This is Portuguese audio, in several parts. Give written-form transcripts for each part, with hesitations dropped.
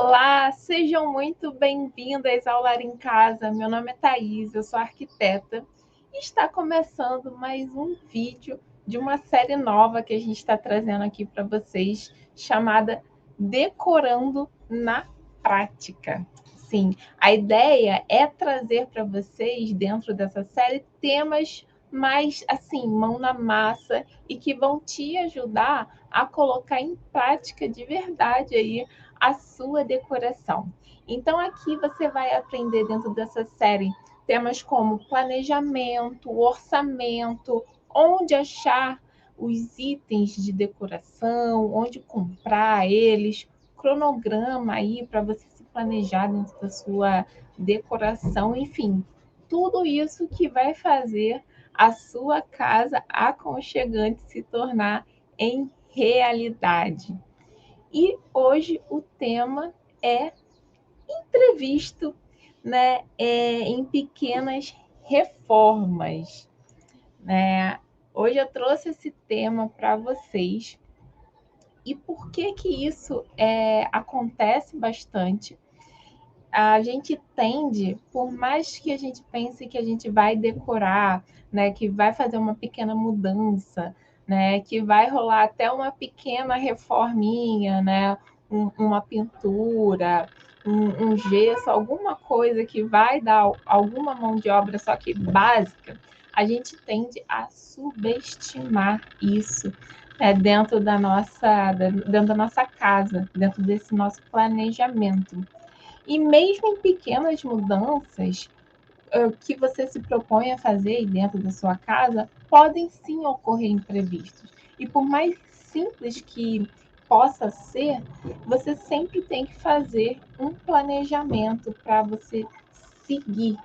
Olá, sejam muito bem-vindas ao Lar em Casa. Meu nome é Thaís, eu sou arquiteta e está começando mais um vídeo de uma série nova que a gente está trazendo aqui para vocês, chamada Decorando na Prática. Sim, a ideia é trazer para vocês, dentro dessa série, temas mais assim, mão na massa e que vão te ajudar a colocar em prática de verdade aí a sua decoração. Então, aqui você vai aprender dentro dessa série temas como planejamento, orçamento, onde achar os itens de decoração, onde comprar eles, cronograma aí para você se planejar dentro da sua decoração, enfim, tudo isso que vai fazer a sua casa aconchegante se tornar em realidade. E hoje o tema é imprevisto, né? Em pequenas reformas, né? Hoje eu trouxe esse tema para vocês. E por que que isso acontece bastante? A gente tende, por mais que a gente pense que a gente vai decorar, né, que vai fazer uma pequena mudança, né, que vai rolar até uma pequena reforminha, né, uma pintura, um gesso, alguma coisa que vai dar alguma mão de obra, só que básica, a gente tende a subestimar isso, né, dentro da nossa casa, dentro desse nosso planejamento. E mesmo em pequenas mudanças que você se propõe a fazer dentro da sua casa, podem sim ocorrer imprevistos. E por mais simples que possa ser, você sempre tem que fazer um planejamento para você seguir,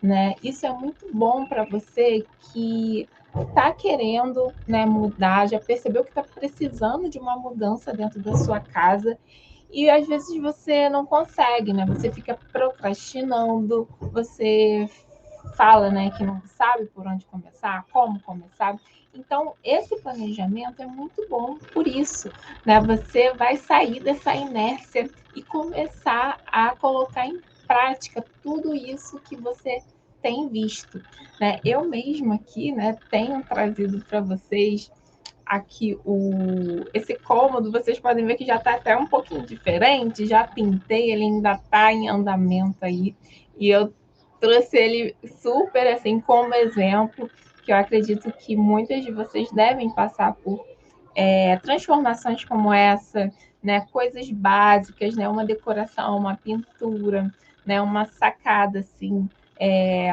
né? Isso é muito bom para você que está querendo, né, mudar, já percebeu que está precisando de uma mudança dentro da sua casa e às vezes você não consegue, né? Você fica procrastinando, você fala, né, que não sabe por onde começar, como começar. Então, esse planejamento é muito bom por isso, né? Você vai sair dessa inércia e começar a colocar em prática tudo isso que você tem visto, né? Eu mesma aqui, né, tenho trazido para vocês aqui esse cômodo, vocês podem ver que já está até um pouquinho diferente, já pintei, ele ainda está em andamento aí, e eu trouxe ele super assim como exemplo, que eu acredito que muitas de vocês devem passar por transformações como essa, né, coisas básicas, né, uma decoração, uma pintura, né, uma sacada assim,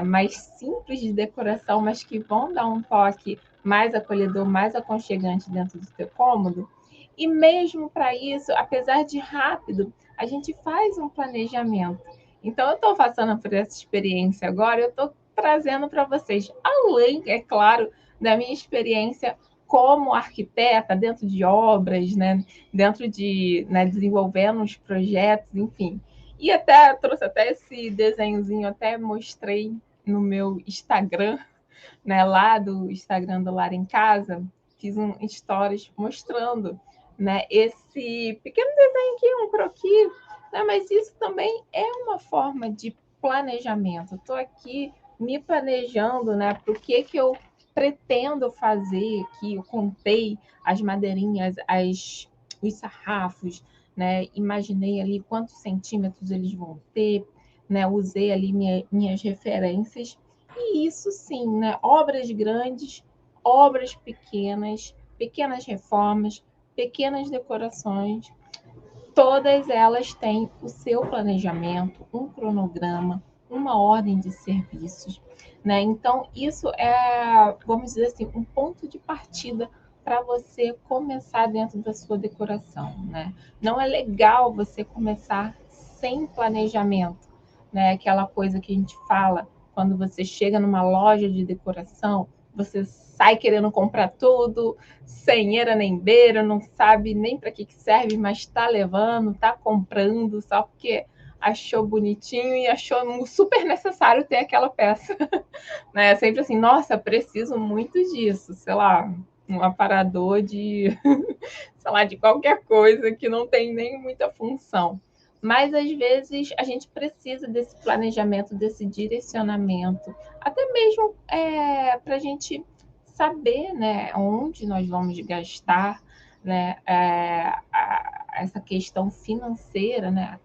mais simples de decoração, mas que vão dar um toque mais acolhedor, mais aconchegante dentro do seu cômodo. E mesmo para isso, apesar de rápido, a gente faz um planejamento. Então, eu estou passando por essa experiência agora, eu estou trazendo para vocês, além, é claro, da minha experiência como arquiteta, dentro de obras, né? Dentro de, né, desenvolvendo os projetos, enfim. E até trouxe até esse desenhozinho, até mostrei no meu Instagram, né, lá do Instagram do Lar em Casa, fiz um stories mostrando, né, esse pequeno desenho aqui, um croquis, né, mas isso também é uma forma de planejamento. Estou aqui me planejando, né, para o que eu pretendo fazer aqui. Eu contei as madeirinhas, os sarrafos, né, imaginei ali quantos centímetros eles vão ter, né, usei ali minhas referências. E isso sim, né? Obras grandes, obras pequenas, pequenas reformas, pequenas decorações, todas elas têm o seu planejamento, um cronograma, uma ordem de serviços, né? Então, isso é, vamos dizer assim, um ponto de partida para você começar dentro da sua decoração, né? Não é legal você começar sem planejamento, né? Aquela coisa que a gente fala quando você chega numa loja de decoração, você sai querendo comprar tudo, sem eira nem beira, não sabe nem para que serve, mas está levando, está comprando, só porque achou bonitinho e achou super necessário ter aquela peça. Né? É sempre assim, nossa, preciso muito disso, sei lá, um aparador de, sei lá, de qualquer coisa que não tem nem muita função. Mas, às vezes, a gente precisa desse planejamento, desse direcionamento, até mesmo para a gente saber, né, onde nós vamos gastar, né, essa questão financeira, né,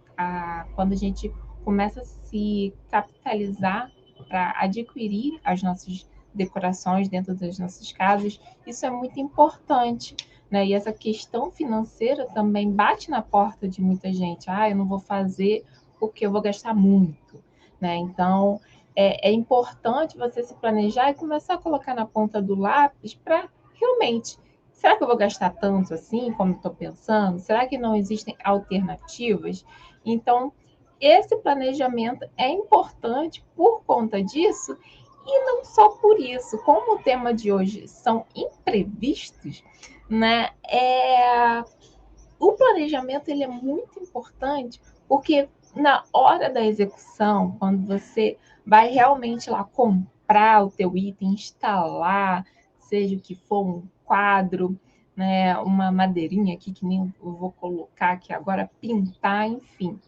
quando a gente começa a se capitalizar para adquirir as nossas decorações dentro das nossas casas, isso é muito importante, né? E essa questão financeira também bate na porta de muita gente. Ah, eu não vou fazer porque eu vou gastar muito, né? Então, é importante você se planejar e começar a colocar na ponta do lápis para realmente, será que eu vou gastar tanto assim como estou pensando? Será que não existem alternativas? Então, esse planejamento é importante por conta disso e não só por isso. Como o tema de hoje são imprevistos, né? O planejamento ele é muito importante porque na hora da execução, quando você vai realmente lá comprar o teu item, instalar, seja o que for, um quadro, né, uma madeirinha aqui que nem eu vou colocar aqui agora, pintar, enfim.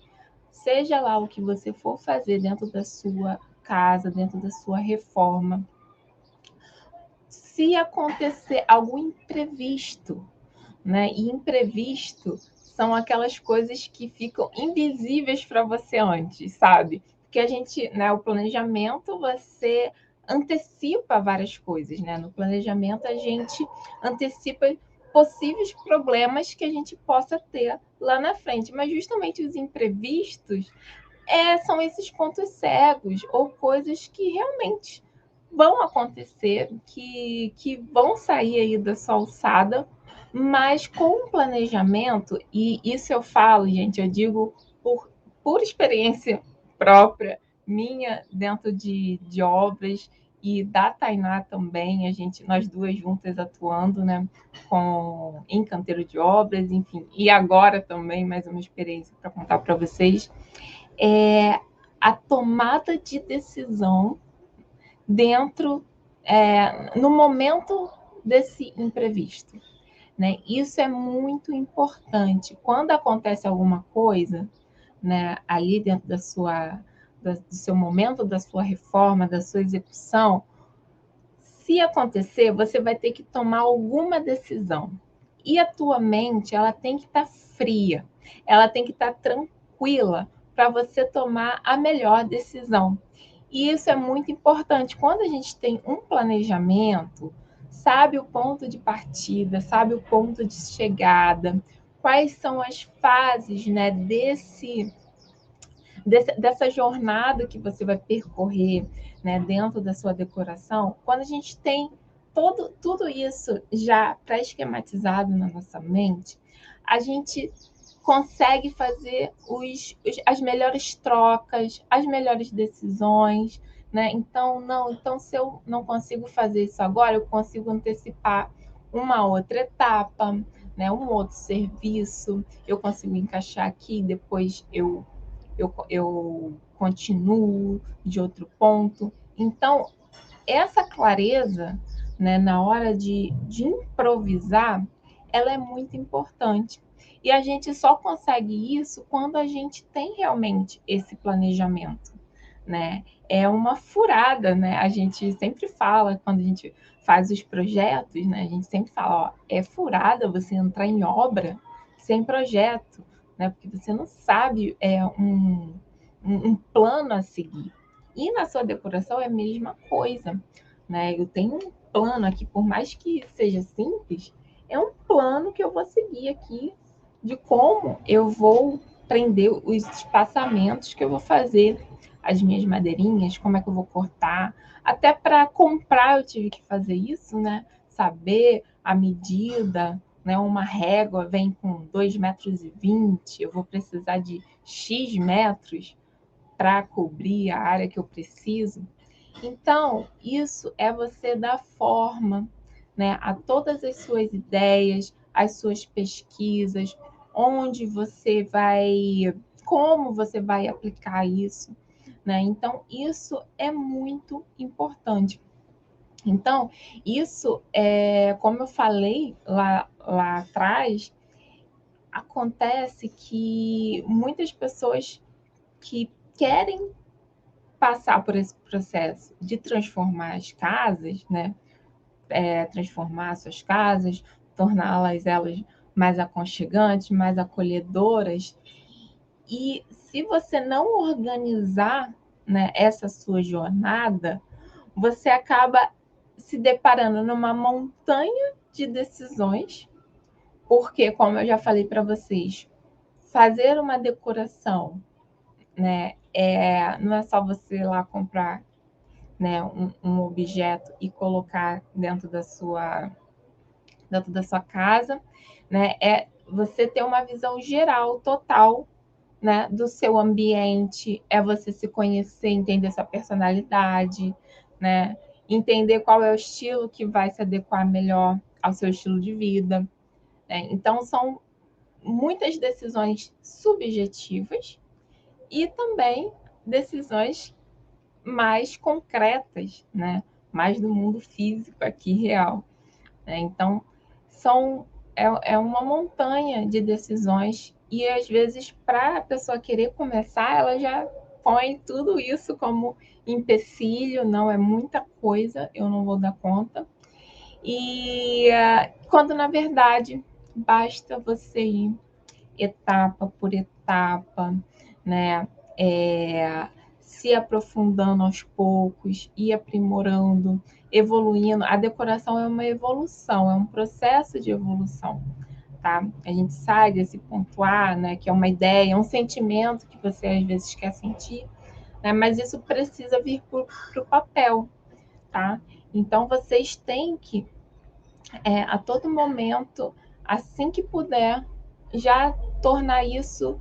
Seja lá o que você for fazer dentro da sua casa, dentro da sua reforma, se acontecer algum imprevisto, né? E imprevisto são aquelas coisas que ficam invisíveis para você antes, sabe? Porque a gente, né, o planejamento, você antecipa várias coisas, né? No planejamento, a gente antecipa possíveis problemas que a gente possa ter lá na frente. Mas justamente os imprevistos são esses pontos cegos ou coisas que realmente vão acontecer, que vão sair aí da sua alçada, mas com um planejamento, e isso eu falo, gente, eu digo por experiência própria, minha dentro de obras, e da Tainá também, nós duas juntas atuando, né, em canteiro de obras, enfim, e agora também mais uma experiência para contar para vocês, é a tomada de decisão dentro, no momento desse imprevisto, né? Isso é muito importante. Quando acontece alguma coisa, né, ali dentro do seu momento, da sua reforma, da sua execução, se acontecer, você vai ter que tomar alguma decisão. E a tua mente, ela tem que estar fria, ela tem que estar tranquila para você tomar a melhor decisão. E isso é muito importante. Quando a gente tem um planejamento, sabe o ponto de partida, sabe o ponto de chegada, quais são as fases, né, dessa jornada que você vai percorrer, né, dentro da sua decoração, quando a gente tem tudo isso já pré-esquematizado na nossa mente, a gente consegue fazer as melhores trocas, as melhores decisões, né? Então, se eu não consigo fazer isso agora, eu consigo antecipar uma outra etapa, né? Um outro serviço, eu consigo encaixar aqui, depois eu continuo de outro ponto. Então, essa clareza, né, na hora de improvisar, ela é muito importante. E a gente só consegue isso quando a gente tem realmente esse planejamento, né? É uma furada, né? A gente sempre fala, quando a gente faz os projetos, né? A gente sempre fala, ó, é furada você entrar em obra sem projeto, né? Porque você não sabe um plano a seguir. E na sua decoração é a mesma coisa, né? Eu tenho um plano aqui, por mais que seja simples, é um plano que eu vou seguir aqui de como eu vou prender os espaçamentos que eu vou fazer as minhas madeirinhas, como é que eu vou cortar. Até para comprar eu tive que fazer isso, né? Saber a medida, né? Uma régua vem com 2,20 m, eu vou precisar de X metros para cobrir a área que eu preciso. Então, isso é você dar forma, né, a todas as suas ideias, as suas pesquisas, onde você vai, como você vai aplicar isso, né? Então, isso é muito importante. Então, isso é, como eu falei lá atrás, acontece que muitas pessoas que querem passar por esse processo de transformar as casas, né? Transformar suas casas, torná-las elas mais aconchegantes, mais acolhedoras. E se você não organizar, né, essa sua jornada, você acaba se deparando numa montanha de decisões, porque, como eu já falei para vocês, fazer uma decoração, né, não é só você ir lá comprar, né, um objeto e colocar dentro da sua casa, né, é você ter uma visão geral, total, né, do seu ambiente, é você se conhecer, entender sua personalidade, né, entender qual é o estilo que vai se adequar melhor ao seu estilo de vida, né? Então, são muitas decisões subjetivas e também decisões mais concretas, né? Mais do mundo físico aqui real, né? Então, são é uma montanha de decisões e às vezes para a pessoa querer começar, ela já põe tudo isso como empecilho, não é muita coisa, eu não vou dar conta. E quando na verdade basta você ir etapa por etapa, né? Se aprofundando aos poucos, ir aprimorando, evoluindo. A decoração é uma evolução, é um processo de evolução, tá? A gente sai desse ponto A, né? Que é uma ideia, é um sentimento que você às vezes quer sentir, né? Mas isso precisa vir para o papel, tá? Então vocês têm que a todo momento, assim que puder, já tornar isso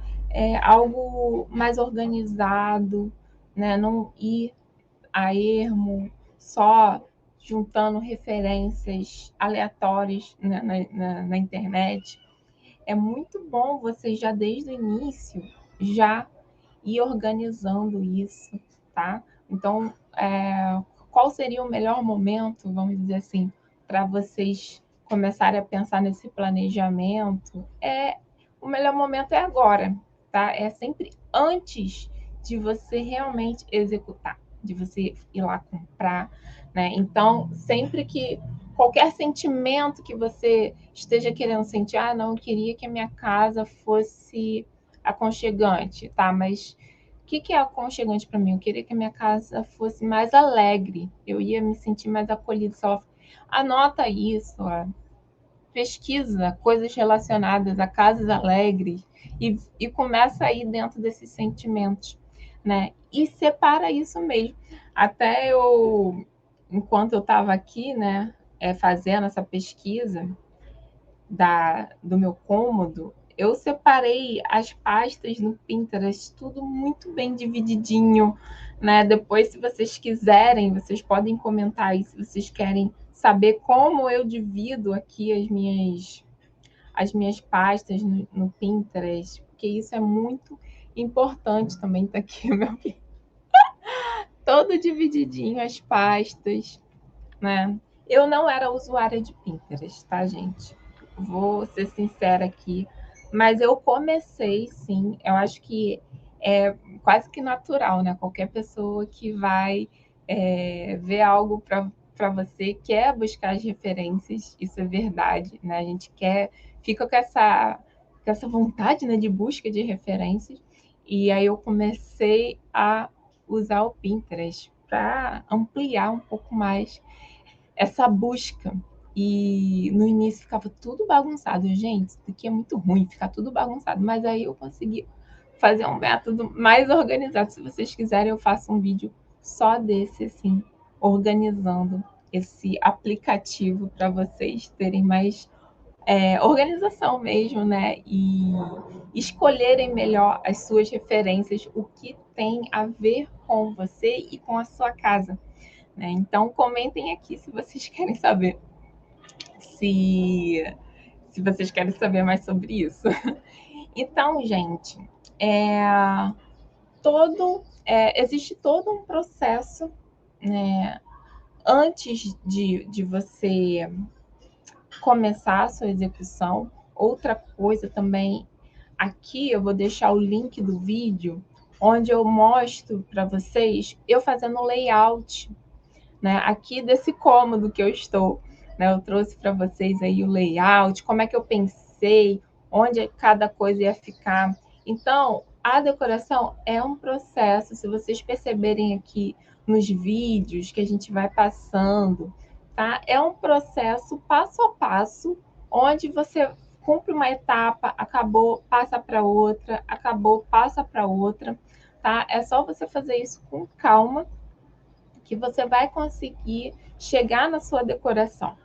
algo mais organizado, né? Não ir a ermo, só juntando referências aleatórias na internet. É muito bom você já desde o início já ir organizando isso, tá? Então, qual seria o melhor momento, vamos dizer assim, para vocês começarem a pensar nesse planejamento? O melhor momento é agora, tá? É sempre antes de você realmente executar, de você ir lá comprar, né? Então, sempre que qualquer sentimento que você esteja querendo sentir, não, eu queria que a minha casa fosse aconchegante, tá? Mas o que é aconchegante para mim? Eu queria que a minha casa fosse mais alegre, eu ia me sentir mais acolhido. Só anota isso, ó. Pesquisa coisas relacionadas a casas alegres e começa aí dentro desses sentimentos, né? E separa isso mesmo. Até enquanto eu estava aqui, né, fazendo essa pesquisa do meu cômodo, eu separei as pastas no Pinterest, tudo muito bem divididinho, né? Depois, se vocês quiserem, vocês podem comentar aí se vocês querem saber como eu divido aqui as minhas pastas no Pinterest, porque isso é muito importante também. Tá aqui o meu todo divididinho as pastas, né? Eu não era usuária de Pinterest, tá, gente? Vou ser sincera aqui, mas eu comecei sim. Eu acho que é quase que natural, né? Qualquer pessoa que vai ver algo para você quer buscar as referências, isso é verdade, né? A gente fica com essa vontade, né, de busca de referências. E aí eu comecei a usar o Pinterest para ampliar um pouco mais essa busca. E no início ficava tudo bagunçado. Gente, isso aqui é muito ruim, ficar tudo bagunçado. Mas aí eu consegui fazer um método mais organizado. Se vocês quiserem, eu faço um vídeo só desse, assim, organizando esse aplicativo para vocês terem mais organização mesmo, né? E escolherem melhor as suas referências, o que tem a ver com você e com a sua casa, né? Então, comentem aqui se vocês querem saber, se, se vocês querem saber mais sobre isso. Então, gente, existe todo um processo, né, antes de você começar a sua execução, Outra coisa também, aqui eu vou deixar o link do vídeo, onde eu mostro para vocês eu fazendo o layout, né, aqui desse cômodo que eu estou, né? Eu trouxe para vocês aí o layout, como é que eu pensei, onde cada coisa ia ficar. Então, a decoração é um processo, se vocês perceberem aqui nos vídeos que a gente vai passando, tá? É um processo passo a passo, onde você cumpre uma etapa, acabou, passa para outra, acabou, passa para outra, tá? É só você fazer isso com calma, que você vai conseguir chegar na sua decoração,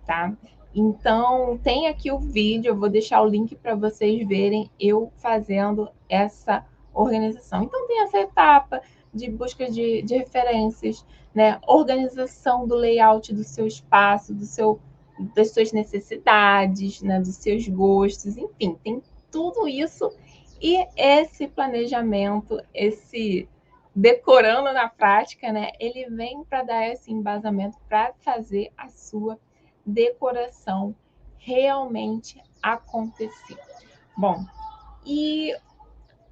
tá? Então, tem aqui o vídeo, eu vou deixar o link para vocês verem eu fazendo essa organização. Então, tem essa etapa de busca de referências, né? Organização do layout do seu espaço, das suas necessidades, né? Dos seus gostos, enfim, tem tudo isso. E esse planejamento, esse decorando na prática, né? Ele vem para dar esse embasamento para fazer a sua decoração realmente acontecer. Bom, e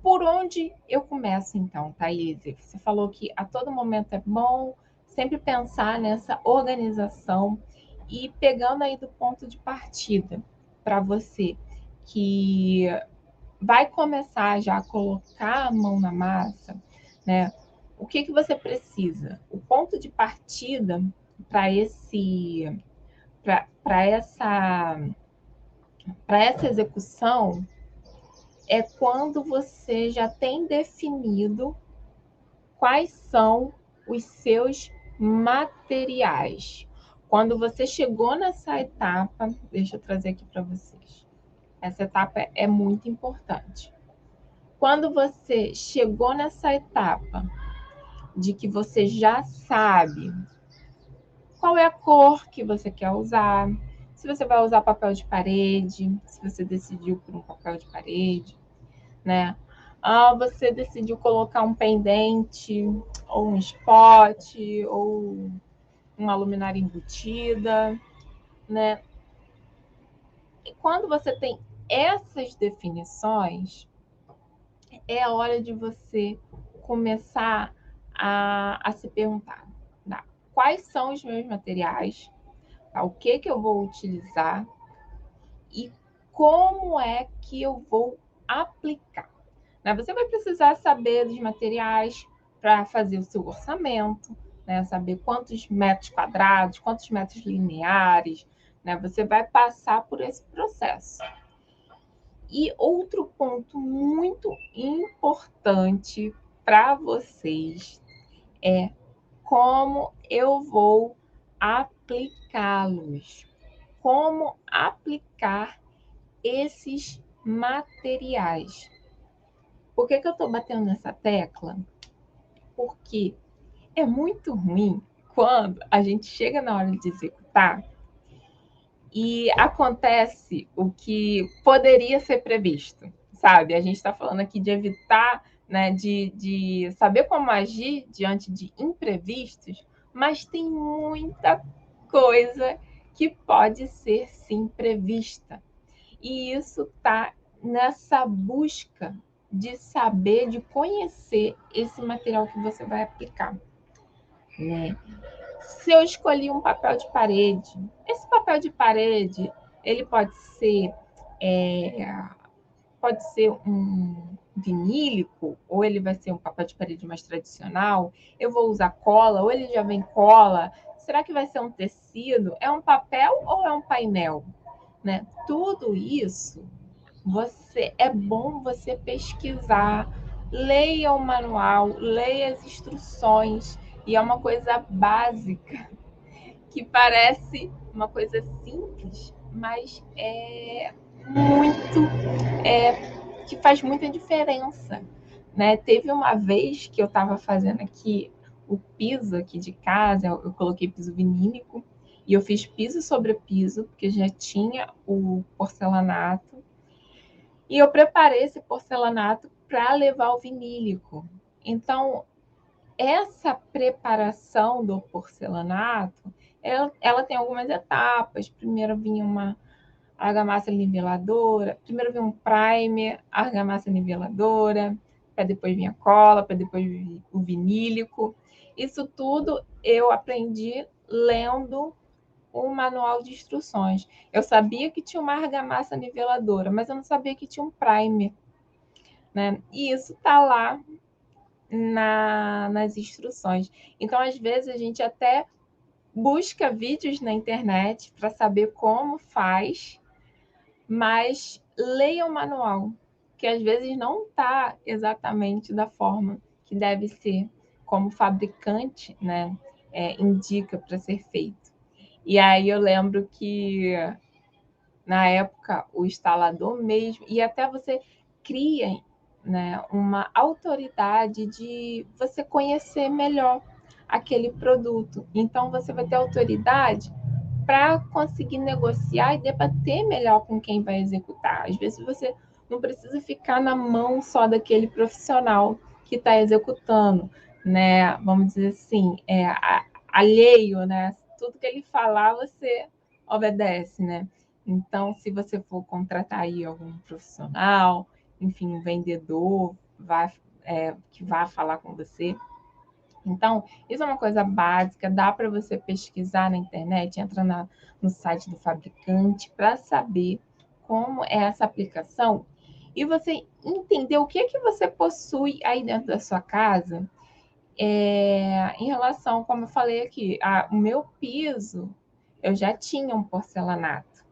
por onde eu começo então, Thaís? Você falou que a todo momento é bom sempre pensar nessa organização e pegando aí do ponto de partida para você que vai começar já a colocar a mão na massa, né? O que você precisa? O ponto de partida para para essa execução é quando você já tem definido quais são os seus materiais. Quando você chegou nessa etapa, deixa eu trazer aqui para vocês. Essa etapa é muito importante. Quando você chegou nessa etapa de que você já sabe qual é a cor que você quer usar, se você vai usar papel de parede, se você decidiu por um papel de parede, né? Você decidiu colocar um pendente, ou um spot, ou uma luminária embutida, né? E quando você tem essas definições, é a hora de você começar a se perguntar, tá? Quais são os meus materiais, tá? O que eu vou utilizar e como é que eu vou aplicar, né? Você vai precisar saber dos materiais para fazer o seu orçamento, né? Saber quantos metros quadrados, quantos metros lineares, né? Você vai passar por esse processo. E outro ponto muito importante para vocês é como eu vou aplicá-los, como aplicar esses materiais. Por que eu estou batendo nessa tecla? Porque é muito ruim quando a gente chega na hora de executar e acontece o que poderia ser previsto, sabe? A gente está falando aqui de evitar, né, de saber como agir diante de imprevistos, mas tem muita coisa que pode ser sim prevista. E isso está nessa busca de saber, de conhecer esse material que você vai aplicar, né? Se eu escolhi um papel de parede, esse papel de parede, ele é, pode ser um vinílico, ou ele vai ser um papel de parede mais tradicional. Eu vou usar cola, ou ele já vem cola. Será que vai ser um tecido? É um papel ou é um painel? Né? Tudo isso é bom você pesquisar, leia o manual, leia as instruções, e é uma coisa básica que parece uma coisa simples, mas muito que faz muita diferença, né? Teve uma vez que eu estava fazendo aqui o piso aqui de casa, eu coloquei piso vinílico e eu fiz piso sobre piso, porque já tinha o porcelanato, e eu preparei esse porcelanato para levar o vinílico. Então, essa preparação do porcelanato, ela tem algumas etapas. Primeiro vinha argamassa niveladora. Primeiro vem um primer, argamassa niveladora, para depois vir a cola, para depois vir o vinílico. Isso tudo eu aprendi lendo um manual de instruções. Eu sabia que tinha uma argamassa niveladora, mas eu não sabia que tinha um primer, né? E isso está lá nas instruções. Então, às vezes, a gente até busca vídeos na internet para saber como faz, mas leia o manual, que às vezes não está exatamente da forma que deve ser, como o fabricante, né, indica para ser feito. E aí eu lembro que, na época, o instalador mesmo, e até você cria, né, uma autoridade de você conhecer melhor aquele produto. Então, você vai ter autoridade para conseguir negociar e debater melhor com quem vai executar. Às vezes você não precisa ficar na mão só daquele profissional que está executando, né? Vamos dizer assim, alheio, né? Tudo que ele falar, você obedece, né? Então, se você for contratar aí algum profissional, enfim, um vendedor que vá falar com você, então, isso é uma coisa básica, dá para você pesquisar na internet, entra no site do fabricante para saber como é essa aplicação e você entender o que é que você possui aí dentro da sua casa em relação, como eu falei aqui, o meu piso, eu já tinha um porcelanato,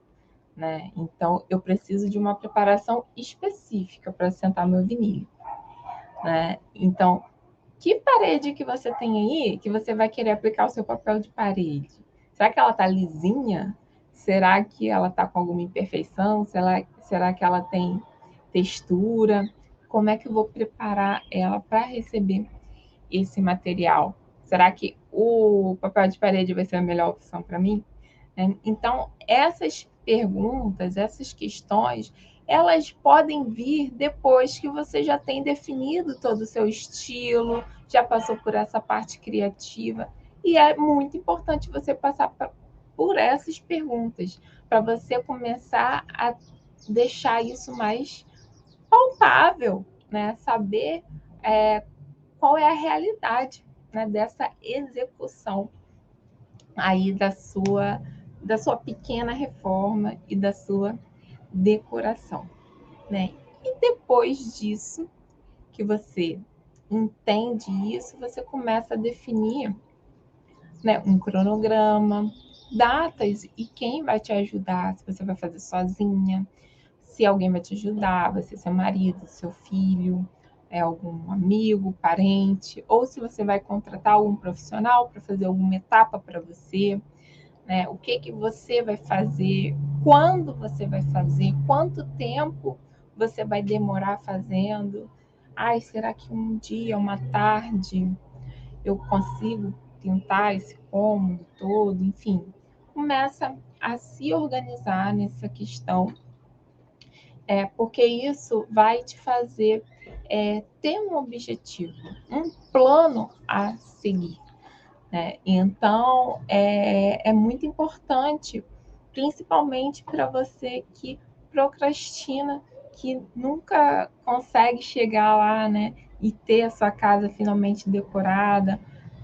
né? Então, eu preciso de uma preparação específica para sentar meu vinil, né? Então, que parede que você tem aí que você vai querer aplicar o seu papel de parede? Será que ela está lisinha? Será que ela está com alguma imperfeição? Será que ela tem textura? Como é que eu vou preparar ela para receber esse material? Será que o papel de parede vai ser a melhor opção para mim? Então, essas perguntas, essas questões, elas podem vir depois que você já tem definido todo o seu estilo, já passou por essa parte criativa. E é muito importante você passar por essas perguntas, para você começar a deixar isso mais palpável, né? Saber qual é a realidade, né, dessa execução aí da sua pequena reforma e da sua decoração, né? E depois disso, que você entende isso, você começa a definir, né, um cronograma, datas e quem vai te ajudar, se você vai fazer sozinha, se alguém vai te ajudar, vai ser seu marido, seu filho, algum amigo, parente, ou se você vai contratar algum profissional para fazer alguma etapa para você, né? O que você vai fazer, quando você vai fazer, quanto tempo você vai demorar fazendo. Ai, será que um dia, uma tarde, eu consigo pintar esse cômodo todo? Enfim, começa a se organizar nessa questão, porque isso vai te fazer ter um objetivo, um plano a seguir. Então, é muito importante, principalmente para você que procrastina, que nunca consegue chegar lá, né, e ter a sua casa finalmente decorada.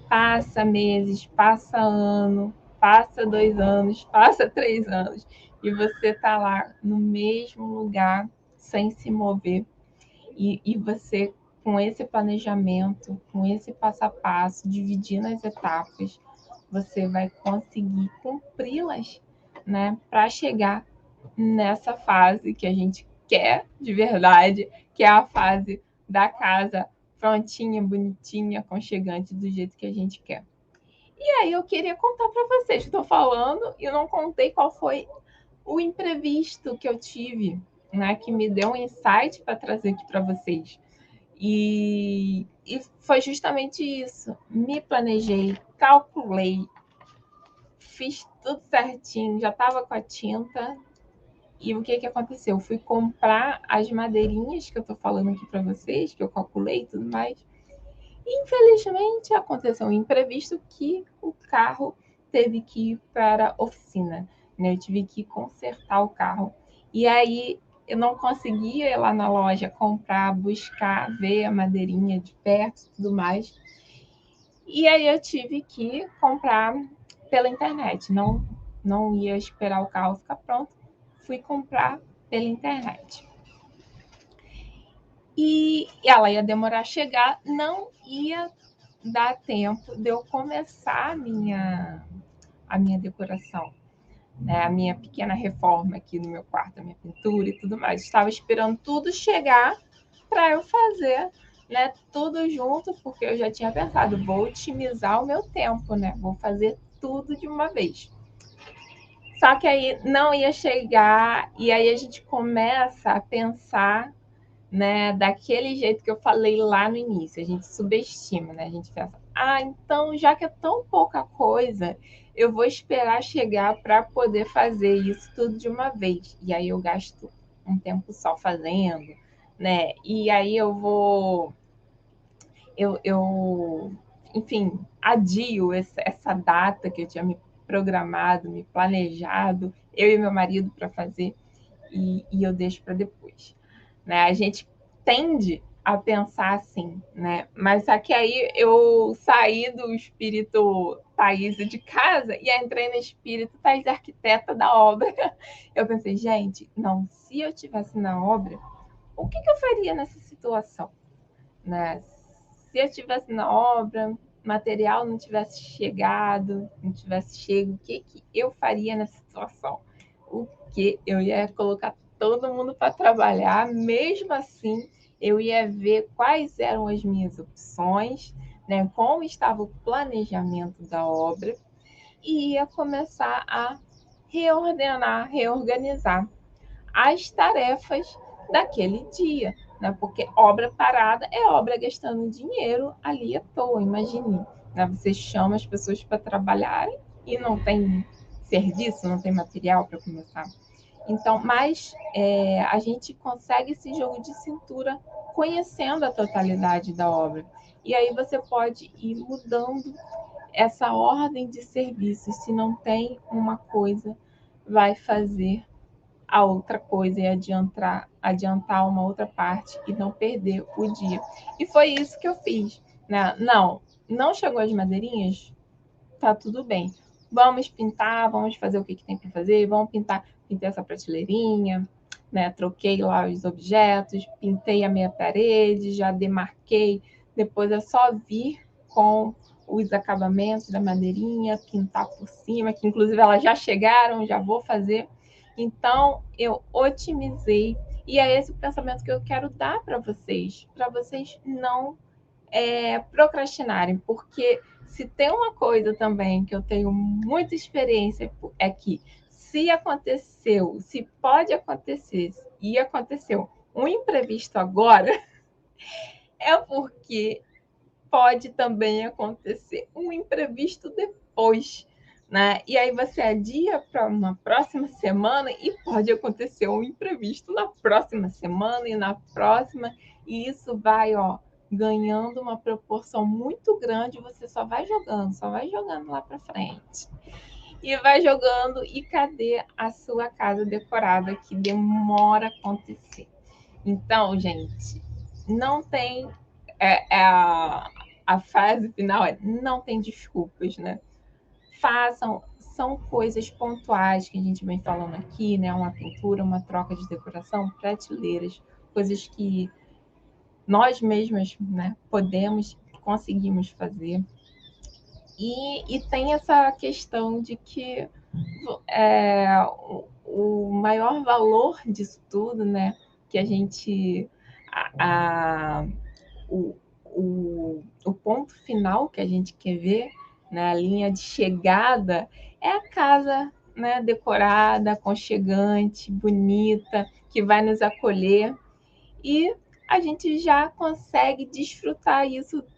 Passa meses, passa ano, passa 2 anos, passa 3 anos, e você está lá no mesmo lugar, sem se mover, e você, com esse planejamento, com esse passo a passo, dividindo as etapas, você vai conseguir cumpri-las, né, para chegar nessa fase que a gente quer de verdade, que é a fase da casa prontinha, bonitinha, aconchegante, do jeito que a gente quer. E aí eu queria contar para vocês, estou falando e não contei qual foi o imprevisto que eu tive, né, que me deu um insight para trazer aqui para vocês. E foi justamente isso. Me planejei, calculei, fiz tudo certinho, já estava com a tinta. E o que que aconteceu? Eu fui comprar as madeirinhas que eu estou falando aqui para vocês, que eu calculei e tudo mais. E, infelizmente, aconteceu um imprevisto que o carro teve que ir para a oficina. né? Eu tive que consertar o carro. E aí eu não conseguia ir lá na loja comprar, buscar, ver a madeirinha de perto e tudo mais. E aí eu tive que comprar pela internet. Não ia esperar o carro ficar pronto. Fui comprar pela internet. E ela ia demorar a chegar, não ia dar tempo de eu começar a minha decoração, né? A minha pequena reforma aqui no meu quarto, a minha pintura e tudo mais. Estava esperando tudo chegar para eu fazer, né, tudo junto, porque eu já tinha pensado, vou otimizar o meu tempo, né? Vou fazer tudo de uma vez. Só que aí não ia chegar, e aí a gente começa a pensar, né, daquele jeito que eu falei lá no início, a gente subestima, né? A gente pensa, então já que é tão pouca coisa, eu vou esperar chegar para poder fazer isso tudo de uma vez. E aí eu gasto um tempo só fazendo, né? E aí enfim, adio essa data que eu tinha me programado, me planejado, eu e meu marido para fazer, e eu deixo para depois, né? A gente tende a pensar assim, né? Mas só que aí eu saí do espírito Thaís de casa e entrei no espírito Thaís arquiteta da obra. Eu pensei, gente, não, se eu estivesse na obra, o que eu faria nessa situação, né? Se eu estivesse na obra, material não tivesse chegado, não tivesse chego, o que eu faria nessa situação? O que eu ia colocar todo mundo para trabalhar, mesmo assim, eu ia ver quais eram as minhas opções, né, como estava o planejamento da obra, e ia começar a reorganizar as tarefas daquele dia, né? Porque obra parada é obra gastando dinheiro ali à toa, imagine. Né? Você chama as pessoas para trabalharem e não tem serviço, não tem material para começar. Então, mas a gente consegue esse jogo de cintura conhecendo a totalidade da obra. E aí você pode ir mudando essa ordem de serviços. Se não tem uma coisa, vai fazer a outra coisa e adiantar uma outra parte e não perder o dia. E foi isso que eu fiz. Né? Não chegou as madeirinhas? Tá tudo bem. Vamos pintar, vamos fazer o que tem para fazer, vamos pintar. Pintei essa prateleirinha, né? Troquei lá os objetos, pintei a minha parede, já demarquei. Depois é só vir com os acabamentos da madeirinha, pintar por cima, que inclusive elas já chegaram, já vou fazer. Então, eu otimizei. E é esse o pensamento que eu quero dar para vocês não procrastinarem, porque se tem uma coisa também que eu tenho muita experiência é que se aconteceu, se pode acontecer e aconteceu um imprevisto agora, é porque pode também acontecer um imprevisto depois, né? E aí você adia para uma próxima semana e pode acontecer um imprevisto na próxima semana e na próxima, e isso vai, ganhando uma proporção muito grande, você só vai jogando lá para frente. E vai jogando, e cadê a sua casa decorada que demora a acontecer? Então, gente, não tem a frase final não tem desculpas, né? Façam, são coisas pontuais que a gente vem falando aqui, né? Uma pintura, uma troca de decoração, prateleiras, coisas que nós mesmas, né, conseguimos fazer. E tem essa questão de que o maior valor disso tudo, né, que a gente o ponto final que a gente quer ver, né, a linha de chegada, é a casa, né, decorada, aconchegante, bonita, que vai nos acolher. E a gente já consegue desfrutar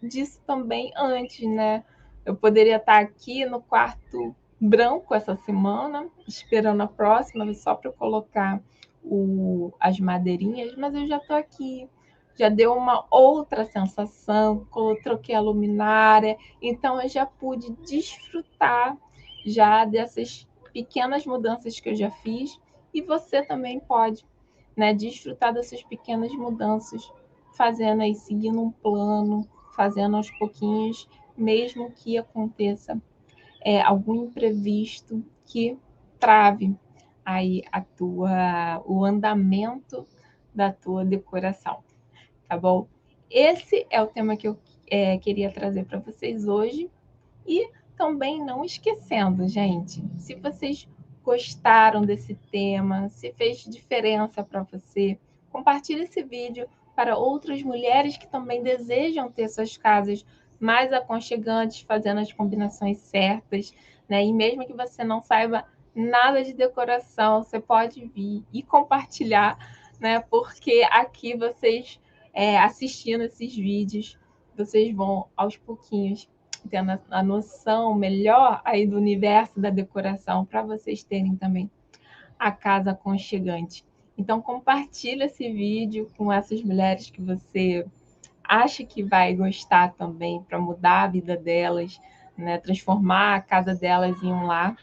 disso também antes, né? Eu poderia estar aqui no quarto branco essa semana, esperando a próxima, só para eu colocar as madeirinhas, mas eu já estou aqui, já deu uma outra sensação, troquei a luminária, então eu já pude desfrutar já pequenas mudanças que eu já fiz, e você também pode, né, desfrutar dessas pequenas mudanças, fazendo aí, seguindo um plano, fazendo aos pouquinhos, mesmo que aconteça algum imprevisto que trave aí o andamento da tua decoração, tá bom? Esse é o tema que eu queria trazer para vocês hoje. E também não esquecendo, gente, se vocês gostaram desse tema, se fez diferença para você, compartilhe esse vídeo para outras mulheres que também desejam ter suas casas mais aconchegantes, fazendo as combinações certas, né? E mesmo que você não saiba nada de decoração, você pode vir e compartilhar, né? Porque aqui vocês, assistindo esses vídeos, vocês vão aos pouquinhos tendo a noção melhor aí do universo da decoração, para vocês terem também a casa aconchegante. Então, compartilha esse vídeo com essas mulheres que você acha que vai gostar também, para mudar a vida delas, né? Transformar a casa delas em um lar.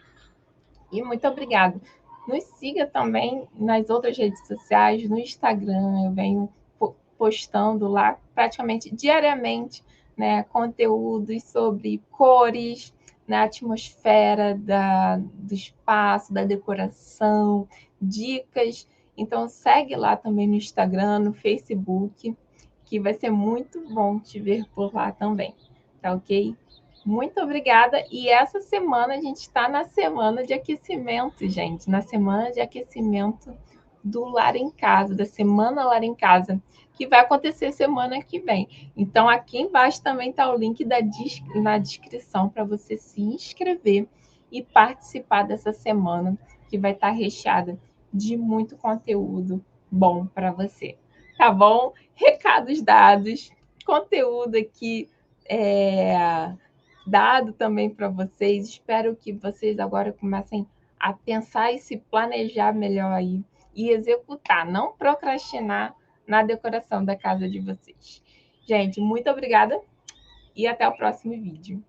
E muito obrigada. Nos siga também nas outras redes sociais, no Instagram, eu venho postando lá praticamente diariamente, né, conteúdos sobre cores, né, atmosfera do espaço, da decoração, dicas. Então segue lá também no Instagram, no Facebook, que vai ser muito bom te ver por lá também, tá ok? Muito obrigada. E essa semana a gente está na semana de aquecimento, gente. Na semana de aquecimento do Lar em Casa, da Semana Lar em Casa, que vai acontecer semana que vem. Então, aqui embaixo também está o link na descrição para você se inscrever e participar dessa semana, que vai estar recheada de muito conteúdo bom para você. Tá bom? Recados dados, conteúdo aqui dado também para vocês. Espero que vocês agora comecem a pensar e se planejar melhor aí e executar, não procrastinar na decoração da casa de vocês. Gente, muito obrigada e até o próximo vídeo.